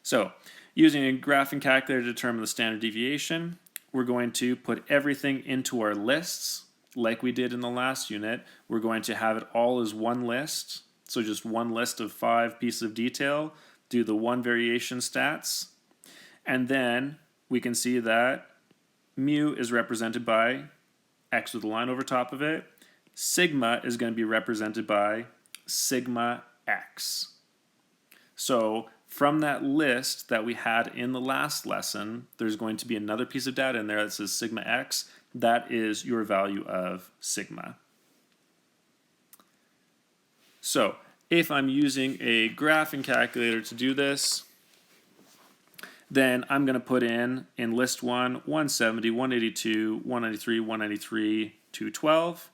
So, using a graphing calculator to determine the standard deviation, we're going to put everything into our lists like we did in the last unit. We're going to have it all as one list, so just one list of 5 pieces of detail, do the one variation stats, and then we can see that mu is represented by x with a line over top of it. Sigma is going to be represented by sigma x. So from that list that we had in the last lesson, there's going to be another piece of data in there that says sigma x. That is your value of sigma. So if I'm using a graphing calculator to do this, then I'm going to put in list 1, 170, 182, 193, 193, 212,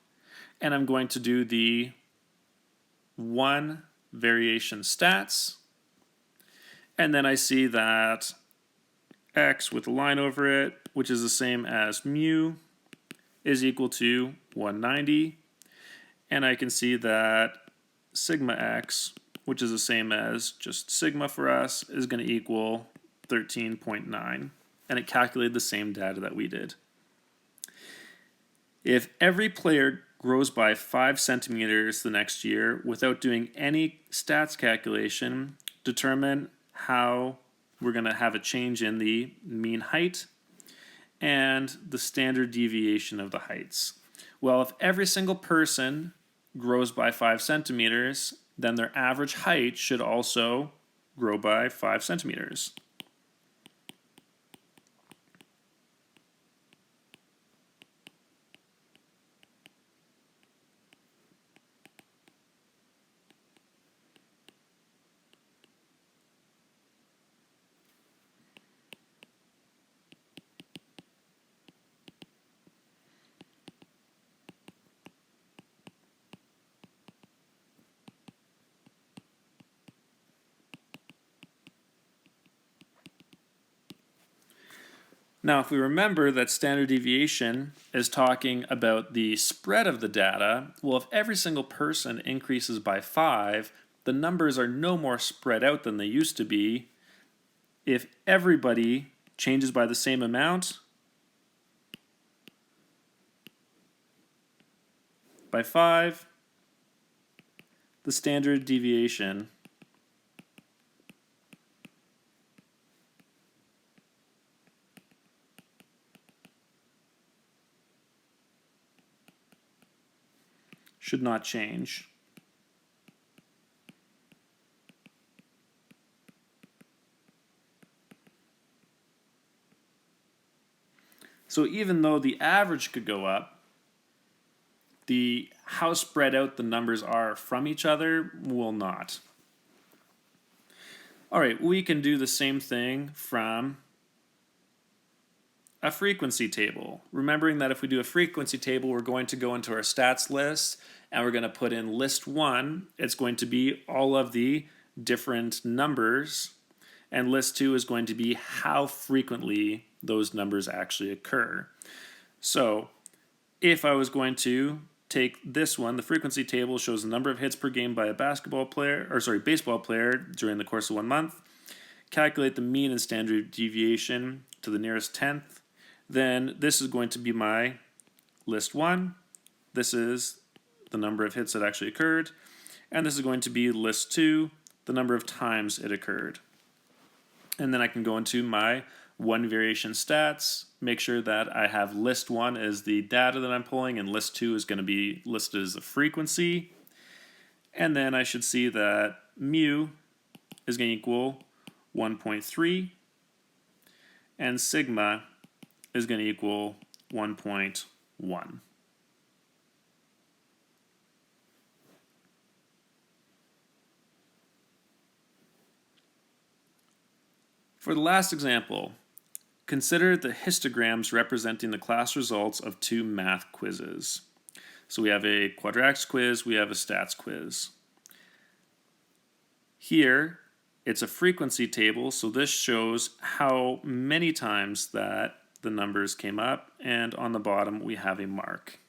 and I'm going to do the one variation stats, and then I see that x with a line over it, which is the same as mu, is equal to 190, and I can see that sigma x, which is the same as just sigma for us, is going to equal 13.9, and it calculated the same data that we did. If every player grows by 5 centimeters the next year without doing any stats calculation, determine how we're going to have a change in the mean height and the standard deviation of the heights. Well, if every single person grows by 5 centimeters, then their average height should also grow by 5 centimeters. Now, if we remember that standard deviation is talking about the spread of the data, well, if every single person increases by 5, the numbers are no more spread out than they used to be. If everybody changes by the same amount, by 5, the standard deviation should not change. So even though the average could go up, how spread out the numbers are from each other will not. All right, we can do the same thing from a frequency table. Remembering that if we do a frequency table, we're going to go into our stats list and we're going to put in list 1. It's going to be all of the different numbers, and list 2 is going to be how frequently those numbers actually occur. So if I was going to take this one, the frequency table shows the number of hits per game by a baseball player during the course of 1 month. Calculate the mean and standard deviation to the nearest tenth. Then this is going to be my list 1. This is the number of hits that actually occurred. And this is going to be list 2, the number of times it occurred. And then I can go into my one variation stats, make sure that I have list 1 as the data that I'm pulling, and list 2 is going to be listed as the frequency. And then I should see that mu is going to equal 1.3, and sigma is going to equal 1.1. For the last example, consider the histograms representing the class results of 2 math quizzes. So we have a quadratics quiz, we have a stats quiz. Here, it's a frequency table, so this shows how many times that the numbers came up, and on the bottom we have a mark.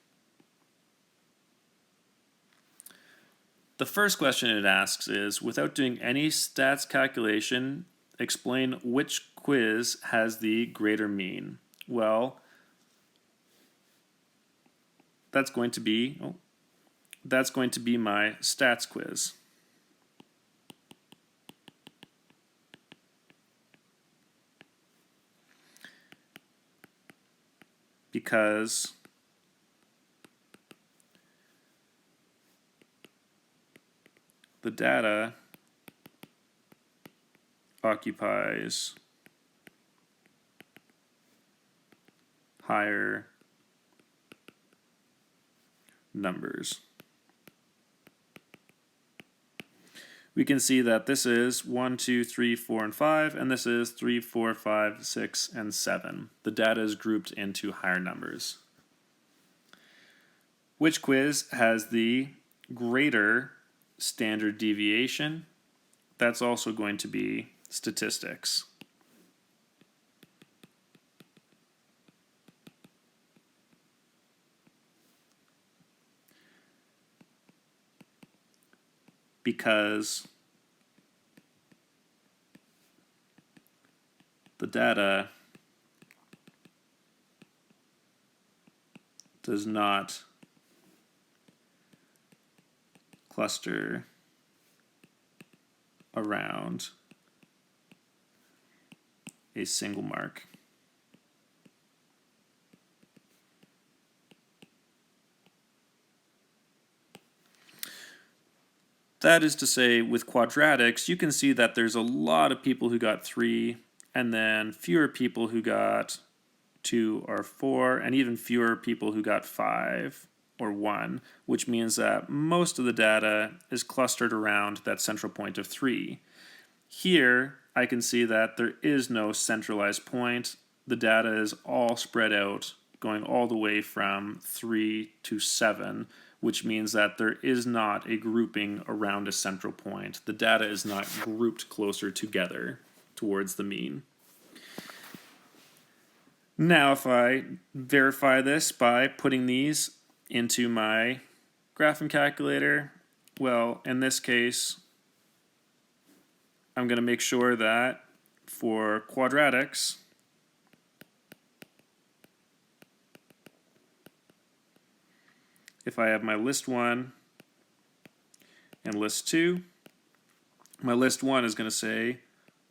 The first question it asks is, without doing any stats calculation, explain which quiz has the greater mean. Well, that's going to be my stats quiz. Because the data occupies higher numbers. We can see that this is 1, 2, 3, 4, and 5, and this is 3, 4, 5, 6, and 7. The data is grouped into higher numbers. Which quiz has the greater standard deviation? That's also going to be statistics. Because the data does not cluster around a single mark. That is to say, with quadratics, you can see that there's a lot of people who got 3, and then fewer people who got 2 or 4, and even fewer people who got 5 or 1, which means that most of the data is clustered around that central point of 3. Here, I can see that there is no centralized point. The data is all spread out, going all the way from 3 to 7, which means that there is not a grouping around a central point. The data is not grouped closer together towards the mean. Now, if I verify this by putting these into my graphing calculator, well, in this case, I'm going to make sure that for quadratics, if I have my list 1 and list 2, my list 1 is going to say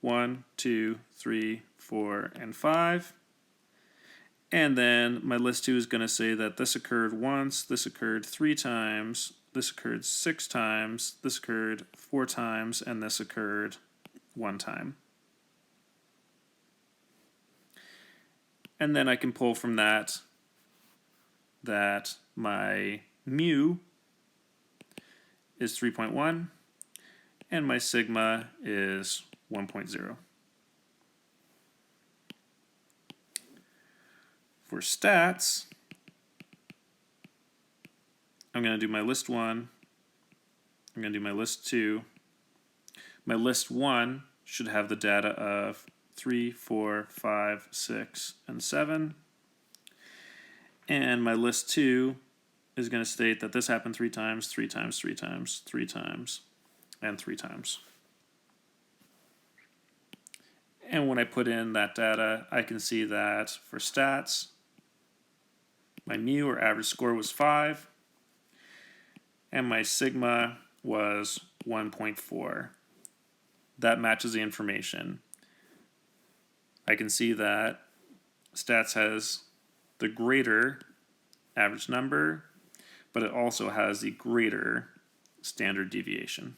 1, 2, 3, 4, and 5. And then my list 2 is going to say that this occurred once, this occurred 3 times, this occurred 6 times, this occurred 4 times, and this occurred 1 time. And then I can pull from that my mu is 3.1 and my sigma is 1.0. For stats, I'm going to do my list 1, I'm going to do my list 2. My list 1 should have the data of 3, 4, 5, 6, and 7. And my list 2 is going to state that this happened 3 times, 3 times, 3 times, 3 times, and 3 times. And when I put in that data, I can see that for stats, my mu or average score was 5, and my sigma was 1.4. That matches the information. I can see that stats has the greater average number, but it also has the greater standard deviation.